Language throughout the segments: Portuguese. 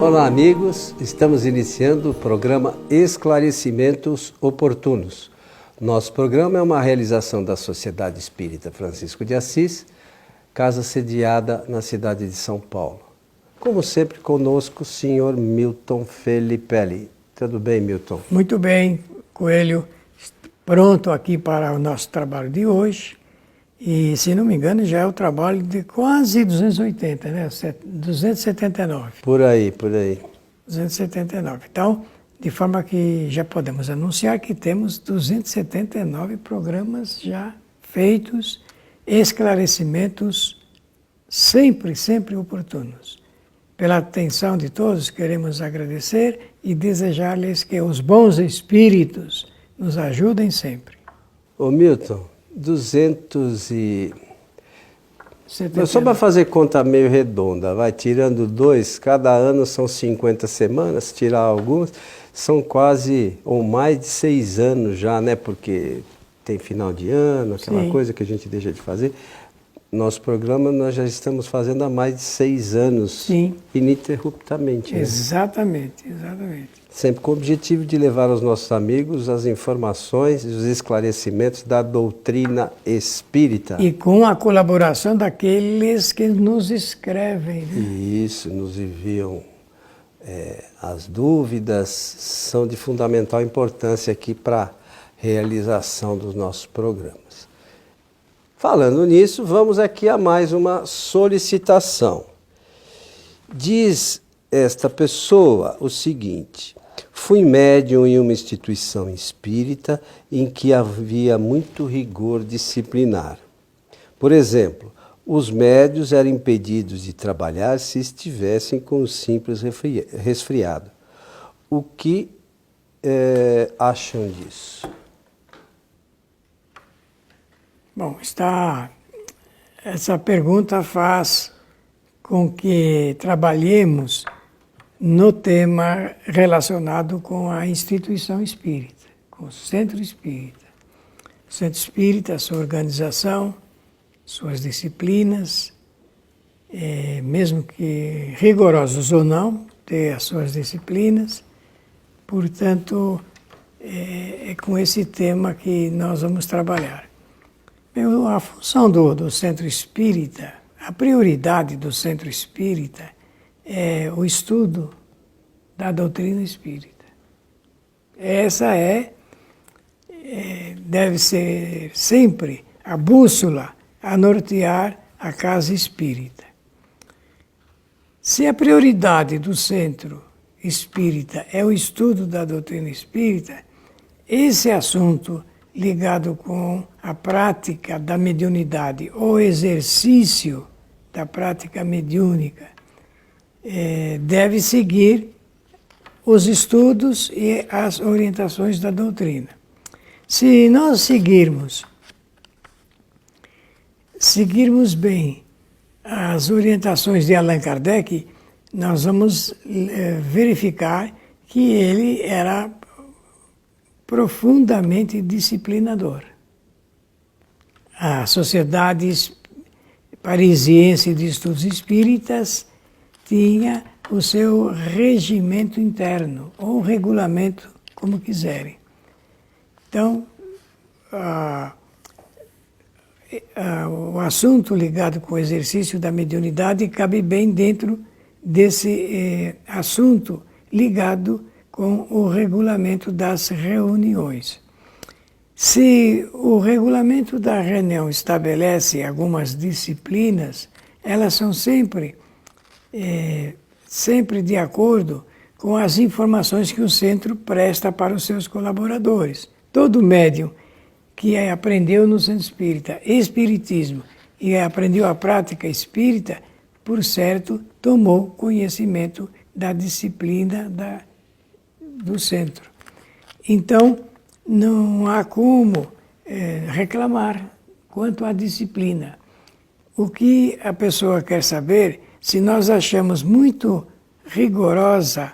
Olá, amigos. Estamos iniciando o programa Esclarecimentos Oportunos. Nosso programa é uma realização da Sociedade Espírita Francisco de Assis, casa sediada na cidade de São Paulo. Como sempre, conosco o senhor Milton Felipe. Tudo bem, Milton? Muito bem, Coelho. Pronto aqui para o nosso trabalho de hoje. E, se não me engano, já é o trabalho de quase 280, né? 279. Por aí. 279. Então, de forma que já podemos anunciar que temos 279 programas já feitos, esclarecimentos sempre oportunos. Pela atenção de todos, queremos agradecer e desejar-lhes que os bons espíritos nos ajudem sempre. Ô Milton, 200 e... 79. Só para fazer conta meio redonda, vai tirando 2, cada ano são 50 semanas, tirar algumas, são quase, ou mais de 6 anos já, né? Porque tem final de ano, aquela Sim. coisa que a gente deixa de fazer. Nosso programa nós já estamos fazendo há mais de 6 anos, Sim. Ininterruptamente. Né? Exatamente. Sempre com o objetivo de levar aos nossos amigos as informações e os esclarecimentos da doutrina espírita. E com a colaboração daqueles que nos escrevem. Né? Isso, nos enviam as dúvidas, são de fundamental importância aqui para a realização dos nossos programas. Falando nisso, vamos aqui a mais uma solicitação. Diz esta pessoa o seguinte: fui médium em uma instituição espírita em que havia muito rigor disciplinar. Por exemplo, os médios eram impedidos de trabalhar se estivessem com um simples resfriado. O que acham disso? Bom, essa pergunta faz com que trabalhemos no tema relacionado com a instituição espírita, com o centro espírita. O centro espírita, a sua organização, suas disciplinas, mesmo que rigorosos ou não, ter as suas disciplinas. Portanto, é com esse tema que nós vamos trabalhar. A função do centro espírita, a prioridade do centro espírita é o estudo da doutrina espírita. Essa deve ser sempre a bússola a nortear a casa espírita. Se a prioridade do centro espírita é o estudo da doutrina espírita, esse assunto ligado com a prática da mediunidade ou exercício da prática mediúnica deve seguir os estudos e as orientações da doutrina. Se nós seguirmos bem as orientações de Allan Kardec, nós vamos verificar que ele era profundamente disciplinador. A Sociedade Parisiense de Estudos Espíritas tinha o seu regimento interno, ou regulamento, como quiserem. Então, o assunto ligado com o exercício da mediunidade cabe bem dentro desse assunto ligado com o regulamento das reuniões. Se o regulamento da reunião estabelece algumas disciplinas, elas são sempre de acordo com as informações que o centro presta para os seus colaboradores. Todo médium que aprendeu no centro espírita espiritismo e aprendeu a prática espírita, por certo, tomou conhecimento da disciplina do centro. Então, não há como reclamar quanto à disciplina. O que a pessoa quer saber, se nós achamos muito rigorosa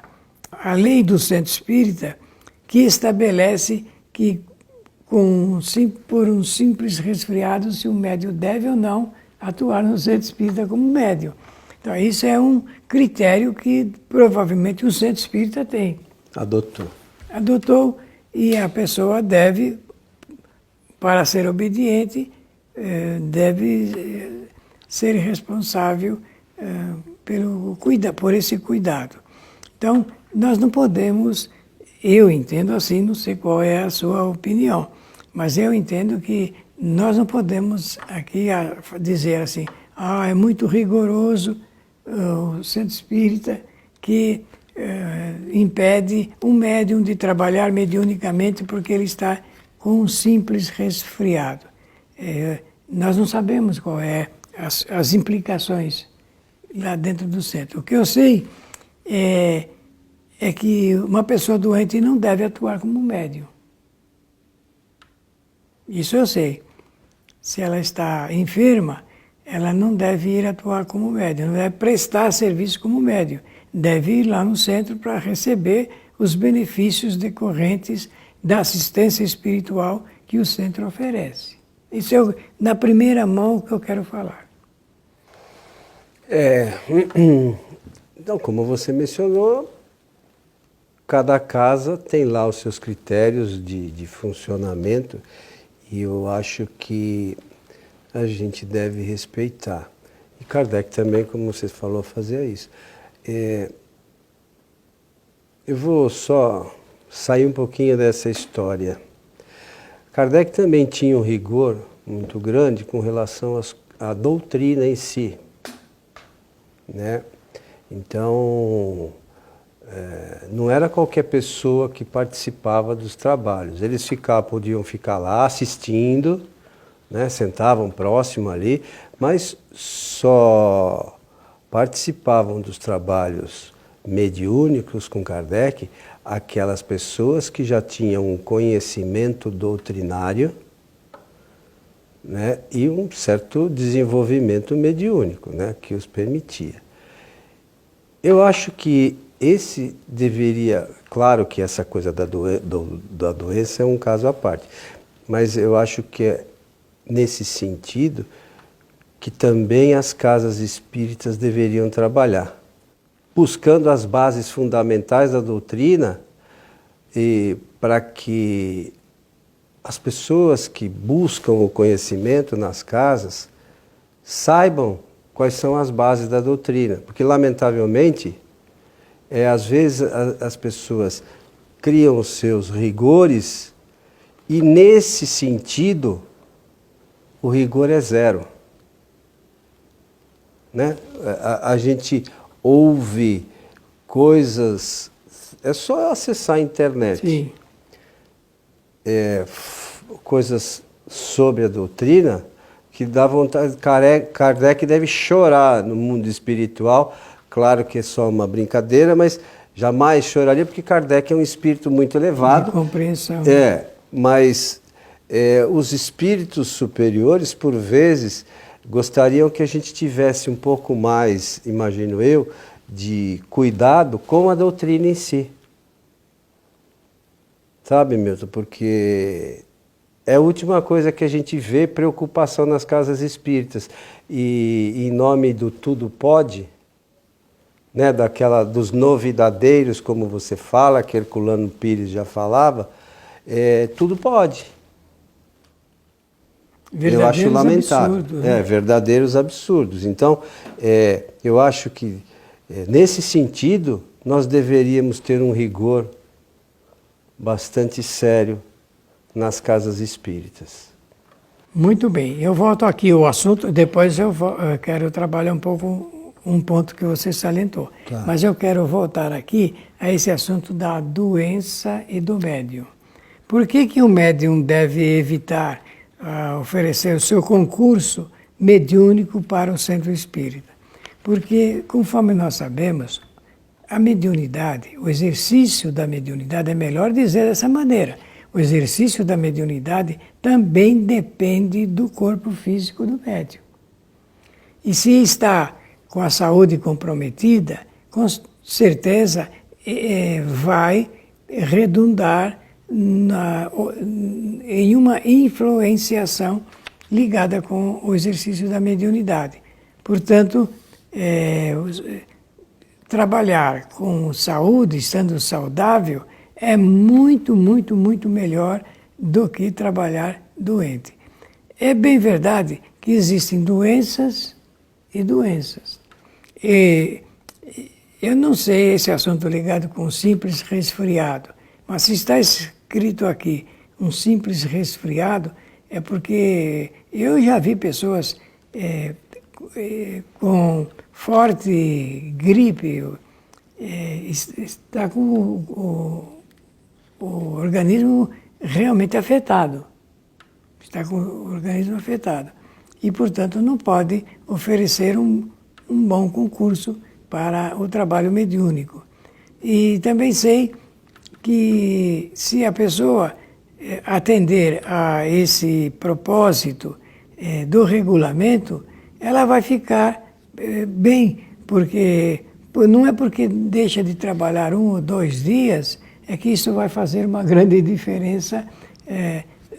a lei do centro espírita, que estabelece que por um simples resfriado, se o médium deve ou não atuar no centro espírita como médium. Então, isso é um critério que provavelmente o centro espírita tem. Adotou, e a pessoa deve, para ser obediente, deve ser responsável por esse cuidado. Então, nós não podemos, eu entendo assim, não sei qual é a sua opinião, mas eu entendo que nós não podemos aqui dizer assim, é muito rigoroso o centro espírita que impede um médium de trabalhar mediunicamente porque ele está com um simples resfriado. Nós não sabemos qual é as implicações lá dentro do centro. O que eu sei é que uma pessoa doente não deve atuar como médium. Isso eu sei. Se ela está enferma, ela não deve ir atuar como médium, não deve prestar serviço como médium. Deve ir lá no centro para receber os benefícios decorrentes da assistência espiritual que o centro oferece. Isso é na primeira mão o que eu quero falar. Então, como você mencionou, cada casa tem lá os seus critérios de funcionamento e eu acho que a gente deve respeitar. E Kardec também, como você falou, fazia isso. Eu vou só sair um pouquinho dessa história. Kardec também tinha um rigor muito grande com relação à doutrina em si, né? Então, não era qualquer pessoa que participava dos trabalhos. Eles podiam ficar lá assistindo, né? Sentavam próximo ali, mas só participavam dos trabalhos mediúnicos com Kardec aquelas pessoas que já tinham um conhecimento doutrinário, né, e um certo desenvolvimento mediúnico, né, que os permitia. Eu acho que esse deveria, claro que essa coisa da doença é um caso à parte, mas eu acho que é nesse sentido que também as casas espíritas deveriam trabalhar, buscando as bases fundamentais da doutrina e para que as pessoas que buscam o conhecimento nas casas saibam quais são as bases da doutrina. Porque, lamentavelmente, às vezes as pessoas criam os seus rigores e, nesse sentido, o rigor é zero. Né? A gente ouve coisas, é só acessar a internet. Sim. Coisas sobre a doutrina que dá vontade. Kardec deve chorar no mundo espiritual. Claro que é só uma brincadeira, mas jamais choraria porque Kardec é um espírito muito elevado. De compreensão. Mas os espíritos superiores, por vezes, gostariam que a gente tivesse um pouco mais, imagino eu, de cuidado com a doutrina em si. Sabe, Milton? Porque é a última coisa que a gente vê, preocupação nas casas espíritas. E em nome do tudo pode, né, dos novidadeiros, como você fala, que Herculano Pires já falava, tudo pode. Eu acho lamentável. Absurdos, né? Verdadeiros absurdos. Então, eu acho que, nesse sentido, nós deveríamos ter um rigor bastante sério nas casas espíritas. Muito bem. Eu volto aqui ao assunto, depois eu quero trabalhar um pouco um ponto que você salientou. Claro. Mas eu quero voltar aqui a esse assunto da doença e do médium. Por que o médium deve evitar oferecer o seu concurso mediúnico para o centro espírita? Porque, conforme nós sabemos, a mediunidade, o exercício da mediunidade, é melhor dizer dessa maneira, o exercício da mediunidade também depende do corpo físico do médium. E se está com a saúde comprometida, com certeza vai redundar em uma influenciação ligada com o exercício da mediunidade. Portanto, trabalhar com saúde, estando saudável, é muito, muito, muito melhor do que trabalhar doente. É bem verdade que existem doenças e doenças. E eu não sei esse assunto ligado com um simples resfriado, mas se está escrito aqui um simples resfriado, é porque eu já vi pessoas com forte gripe, está com o organismo realmente afetado. Está com o organismo afetado. E, portanto, não pode oferecer um bom concurso para o trabalho mediúnico. E também sei que se a pessoa atender a esse propósito do regulamento, ela vai ficar bem, porque não é porque deixa de trabalhar 1 ou 2 dias é que isso vai fazer uma grande diferença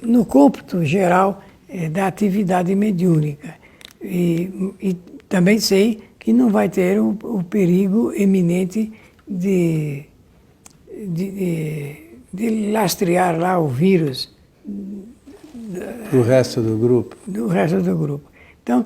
no cômputo geral da atividade mediúnica. E também sei que não vai ter o perigo eminente de lastrear lá o vírus do resto do grupo. Do resto do grupo. Então,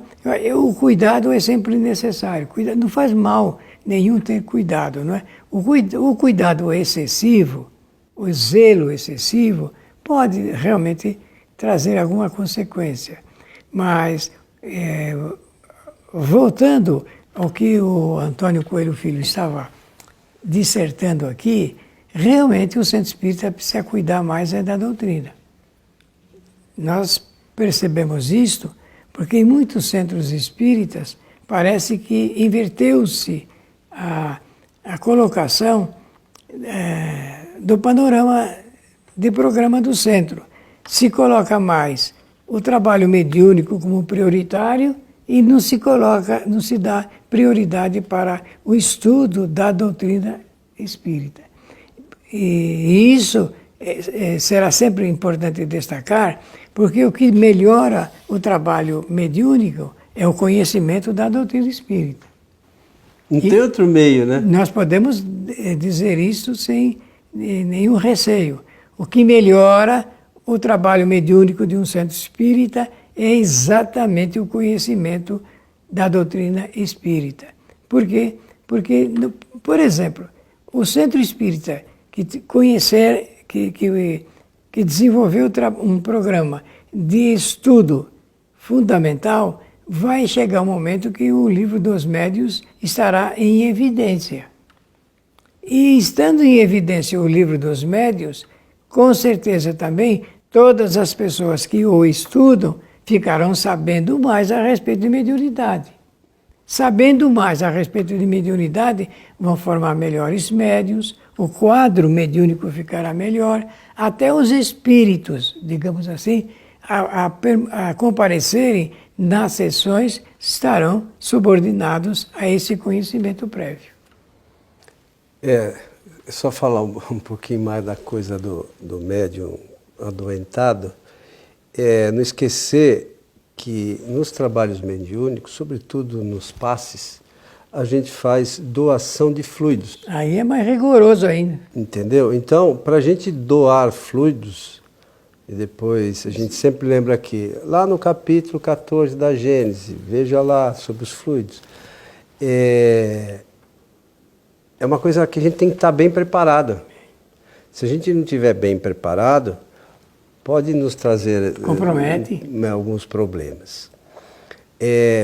o cuidado é sempre necessário. Não faz mal nenhum ter cuidado, não é? O cuidado excessivo, o zelo excessivo, pode realmente trazer alguma consequência. Mas, voltando ao que o Antônio Coelho Filho estava dissertando aqui, realmente o centro espírita precisa cuidar mais da doutrina. Nós percebemos isto porque em muitos centros espíritas parece que inverteu-se a colocação do panorama de programa do centro. Se coloca mais o trabalho mediúnico como prioritário e não se dá prioridade para o estudo da doutrina espírita. E isso será sempre importante destacar, porque o que melhora o trabalho mediúnico é o conhecimento da doutrina espírita. Não tem outro meio, né? Nós podemos dizer isso sem nenhum receio. O que melhora o trabalho mediúnico de um centro espírita é exatamente o conhecimento da doutrina espírita. Por quê? Porque, por exemplo, o centro espírita que desenvolveu um programa de estudo fundamental, vai chegar um momento que o Livro dos Médiuns estará em evidência. E estando em evidência o Livro dos Médiuns, com certeza também todas as pessoas que o estudam ficarão sabendo mais a respeito de mediunidade. Sabendo mais a respeito de mediunidade, vão formar melhores médiuns, o quadro mediúnico ficará melhor, até os espíritos, digamos assim, a comparecerem nas sessões estarão subordinados a esse conhecimento prévio. Só falar um pouquinho mais da coisa do médium adoentado, não esquecer que nos trabalhos mediúnicos, sobretudo nos passes, a gente faz doação de fluidos. Aí é mais rigoroso ainda. Entendeu? Então, para a gente doar fluidos, e depois a gente sempre lembra aqui, lá no capítulo 14 da Gênese, veja lá sobre os fluidos. É uma coisa que a gente tem que estar bem preparado. Se a gente não estiver bem preparado, pode nos trazer alguns problemas.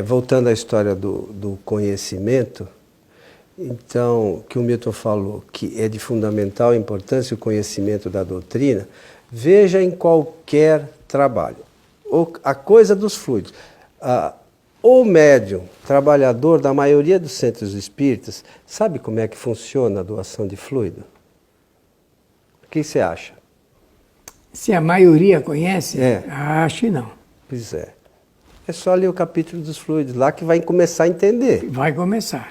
Voltando à história do conhecimento, então, que o Milton falou, que é de fundamental importância o conhecimento da doutrina, veja em qualquer trabalho. A coisa dos fluidos. O médium, trabalhador da maioria dos centros espíritas, sabe como é que funciona a doação de fluido? O que você acha? Se a maioria conhece, acho que não. Pois é. É só ler o capítulo dos fluidos, lá que vai começar a entender. Vai começar.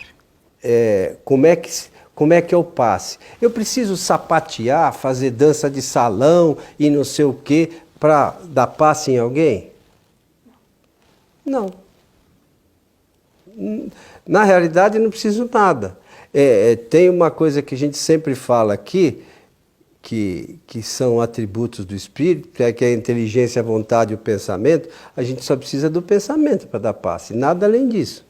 Como é que eu passe? Eu preciso sapatear, fazer dança de salão e não sei o quê para dar passe em alguém? Não. Na realidade, não preciso nada. Tem uma coisa que a gente sempre fala aqui, que são atributos do espírito, que é a inteligência, a vontade e o pensamento. A gente só precisa do pensamento para dar passe, nada além disso.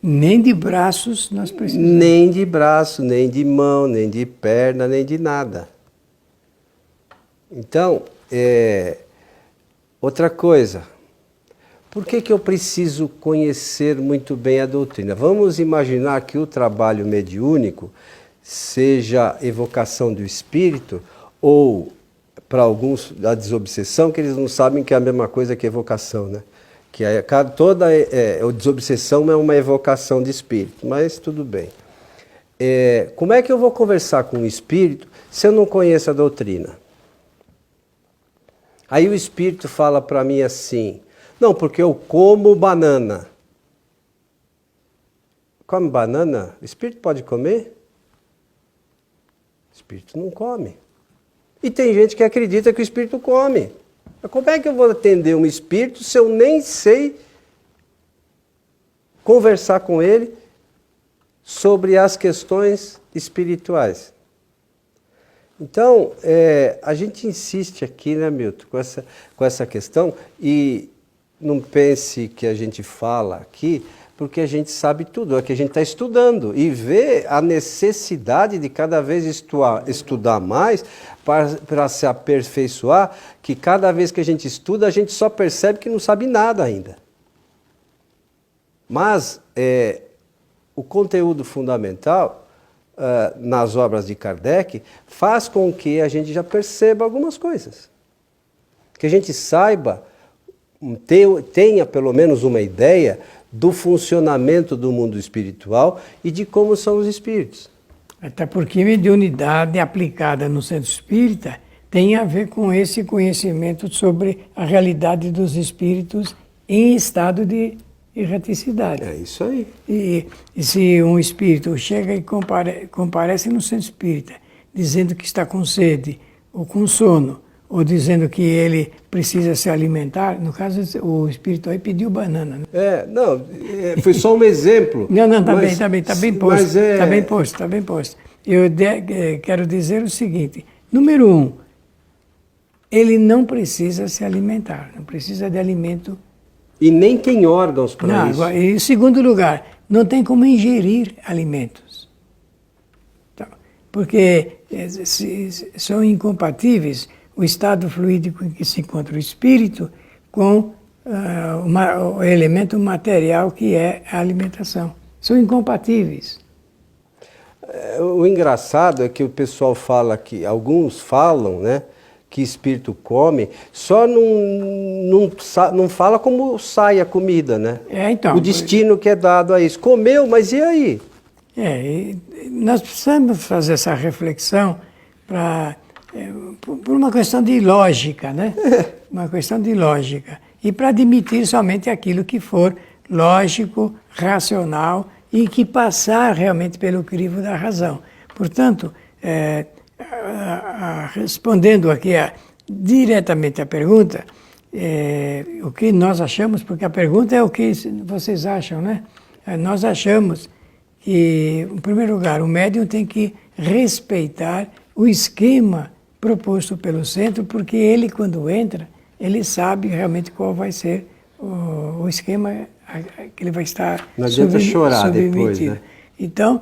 Nem de braços nós precisamos. Nem de braço, nem de mão, nem de perna, nem de nada. Então, outra coisa, por que eu preciso conhecer muito bem a doutrina? Vamos imaginar que o trabalho mediúnico seja evocação do espírito, ou, para alguns, a desobsessão, que eles não sabem que é a mesma coisa que evocação, né? Que toda desobsessão é uma evocação de espírito, mas tudo bem. Como é que eu vou conversar com o espírito se eu não conheço a doutrina? Aí o espírito fala para mim assim, não, porque eu como banana. Come banana? O espírito pode comer? O espírito não come. E tem gente que acredita que o espírito come. Mas como é que eu vou atender um espírito se eu nem sei conversar com ele sobre as questões espirituais? Então, a gente insiste aqui, né, Milton, com essa questão, e não pense que a gente fala aqui porque a gente sabe tudo, é que a gente está estudando e vê a necessidade de cada vez estudar mais para se aperfeiçoar, que cada vez que a gente estuda, a gente só percebe que não sabe nada ainda. Mas o conteúdo fundamental nas obras de Kardec faz com que a gente já perceba algumas coisas. Que a gente saiba, tenha pelo menos uma ideia do funcionamento do mundo espiritual e de como são os espíritos. Até porque mediunidade aplicada no centro espírita tem a ver com esse conhecimento sobre a realidade dos espíritos em estado de erraticidade. É isso aí. E se um espírito chega e comparece no centro espírita, dizendo que está com sede ou com sono, ou dizendo que ele precisa se alimentar, no caso o espírito aí pediu banana. Né? Foi só um exemplo. Não, está bem posto. Está bem posto. Eu quero dizer o seguinte, número 1, ele não precisa se alimentar, não precisa de alimento. E nem tem órgãos para isso. E em segundo lugar, não tem como ingerir alimentos. Então, porque são incompatíveis o estado fluídico em que se encontra o espírito com o elemento material que é a alimentação. São incompatíveis. O engraçado é que o pessoal fala que, alguns falam, né, que espírito come, só não fala como sai a comida, né? Então, o destino que é dado a isso. Comeu, mas e aí? Nós precisamos fazer essa reflexão por uma questão de lógica, né? Uma questão de lógica. E para admitir somente aquilo que for lógico, racional e que passar realmente pelo crivo da razão. Portanto, respondendo aqui diretamente à pergunta, o que nós achamos, porque a pergunta é o que vocês acham, né? Nós achamos que, em primeiro lugar, o médium tem que respeitar o esquema proposto pelo centro, porque ele, quando entra, ele sabe realmente qual vai ser o esquema que ele vai estar não adianta chorar depois, né? Então,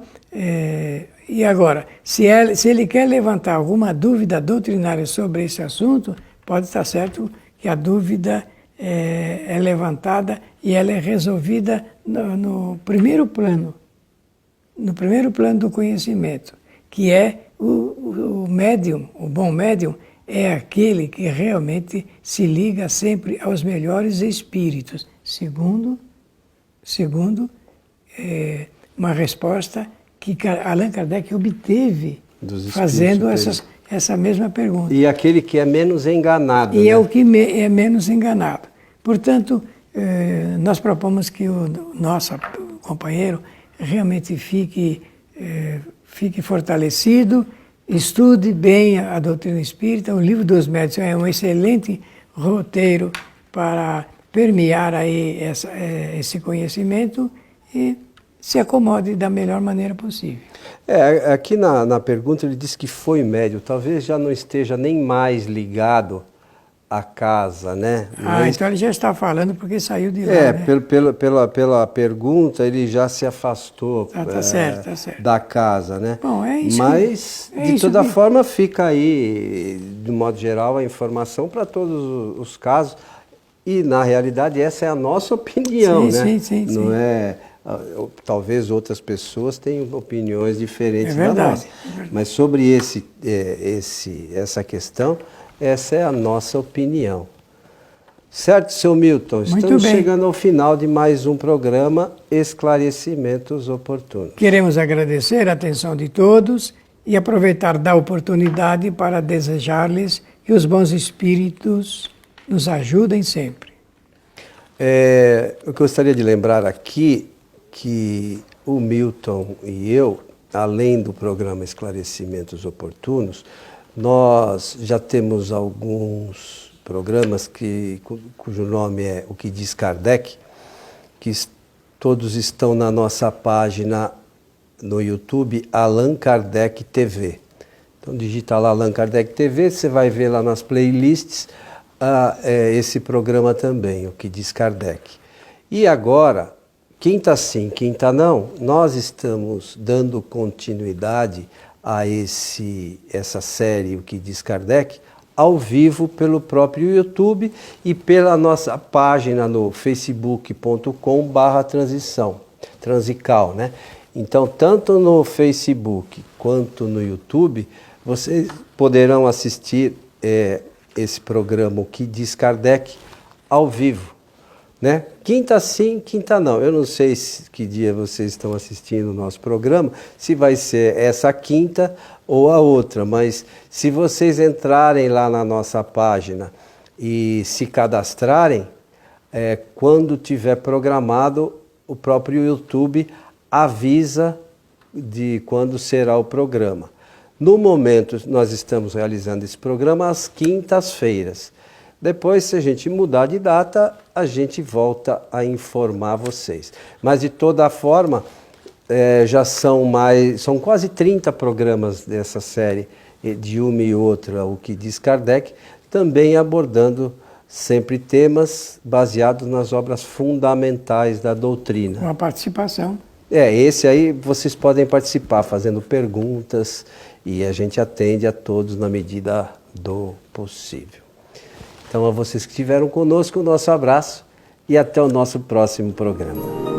e agora, se ele quer levantar alguma dúvida doutrinária sobre esse assunto, pode estar certo que a dúvida é levantada e ela é resolvida no primeiro plano do conhecimento, que é o médium, o bom médium, é aquele que realmente se liga sempre aos melhores espíritos, segundo uma resposta que Allan Kardec obteve fazendo essa mesma pergunta. E aquele que é menos enganado. E né? é o que é menos enganado. Portanto, nós propomos que o nosso companheiro realmente fique fortalecido, estude bem a doutrina espírita. O Livro dos Médiuns é um excelente roteiro para permear aí esse conhecimento e se acomode da melhor maneira possível. Aqui na pergunta ele disse que foi médium, talvez já não esteja nem mais ligado à casa, né? Mas, então ele já está falando porque saiu de lá, né? Pela pergunta ele já se afastou Tá certo, tá certo. da casa, né? Bom, é isso. Mas, de toda forma, fica aí, de modo geral, a informação para todos os casos. E, na realidade, essa é a nossa opinião, né? Sim. Não é... Talvez outras pessoas tenham opiniões diferentes da nossa. Mas sobre essa questão, essa é a nossa opinião. Certo, seu Milton? Estamos chegando ao final de mais um programa Esclarecimentos Oportunos. Queremos agradecer a atenção de todos e aproveitar da oportunidade para desejar-lhes que os bons espíritos nos ajudem sempre. Eu gostaria de lembrar aqui que o Milton e eu, além do programa Esclarecimentos Oportunos, nós já temos alguns programas cujo nome é O que diz Kardec, que todos estão na nossa página no YouTube, Allan Kardec TV. Então digita lá Allan Kardec TV, você vai ver lá nas playlists esse programa também, O que diz Kardec. E agora, quinta sim, quinta não, nós estamos dando continuidade a essa série, O que diz Kardec, ao vivo pelo próprio YouTube e pela nossa página no facebook.com/transical, né? Então, tanto no Facebook quanto no YouTube, vocês poderão assistir esse programa, O que diz Kardec, ao vivo. Né? Quinta sim, quinta não. Eu não sei que dia vocês estão assistindo o nosso programa, se vai ser essa quinta ou a outra, mas se vocês entrarem lá na nossa página e se cadastrarem, quando tiver programado, o próprio YouTube avisa de quando será o programa. No momento, nós estamos realizando esse programa às quintas-feiras. Depois, se a gente mudar de data, a gente volta a informar vocês. Mas, de toda forma, já são quase 30 programas dessa série, de uma e outra, O que diz Kardec, também abordando sempre temas baseados nas obras fundamentais da doutrina. Com a participação. Esse aí vocês podem participar, fazendo perguntas, e a gente atende a todos na medida do possível. Então, a vocês que estiveram conosco, o nosso abraço e até o nosso próximo programa.